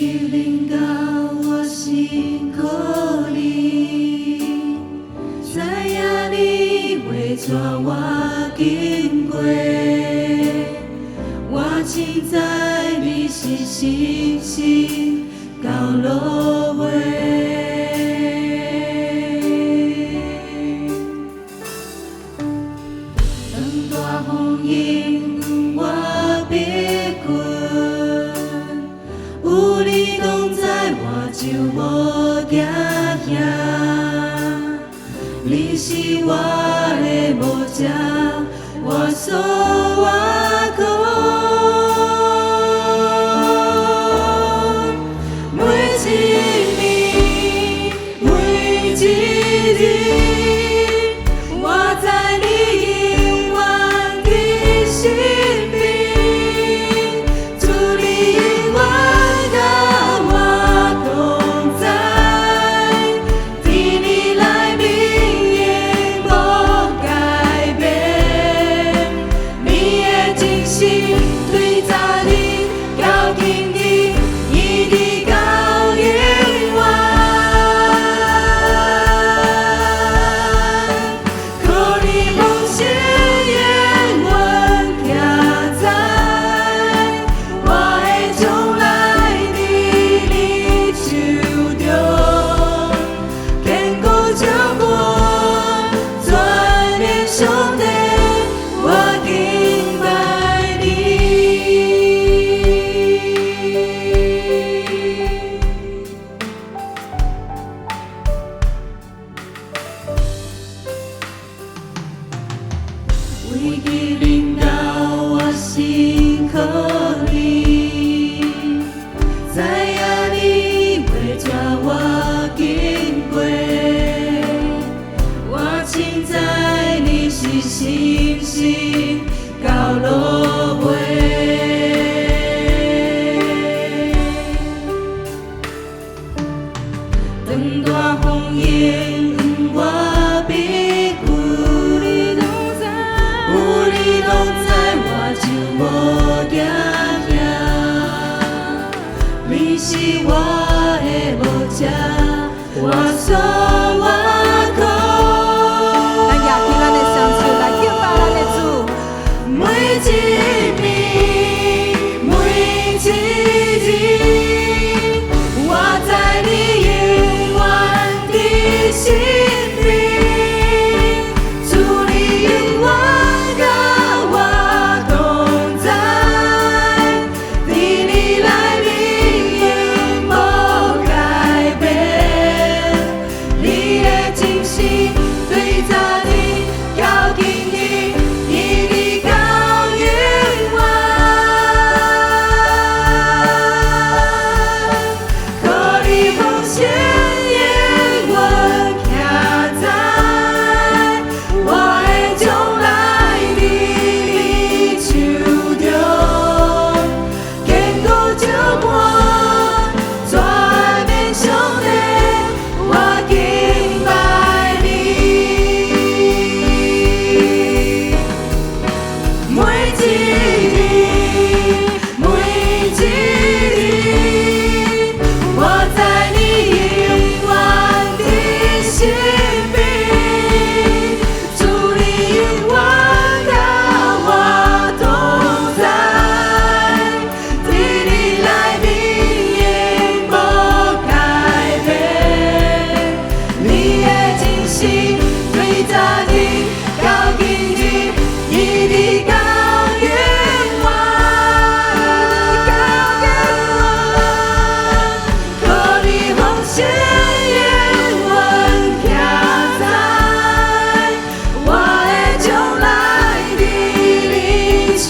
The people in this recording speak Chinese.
记领到我心口里，知影你会带我经过，我凊知你是星星到落尾。当大风迎我别困，有你同在，我就无惊吓。你是我的牧者，我所我靠。每一年，每一日，我在你永远的心里，主你永远甲我同在，替你来明永无改变，你的真心对着你交紧你，一直到永远。靠你梦想永远徛在我的将来伫你手中，坚固照我全面上帝，我敬拜你。为记领到我心口里，知影你会带我经过，我凊知你是星星到落尾。当大风迎我别困，有你同在，我就无惊吓。你是我的牧者，我所我靠。咱举起咱的双手来敬拜咱的主。每一年，每一日，我在你永远的心里，主你永远甲我同在，替你来明永无改变，你的真心对着你交紧你，一直到永远。靠你梦想永远徛在我的将来伫你手中，坚固照我全面上帝，我敬拜你。每一日，每一日，我在你永远的心里，主你永远甲我同在，替你来明永无改变，你的真心对着你交紧你，一直到永远。靠你梦想永远徛在我的将来伫你手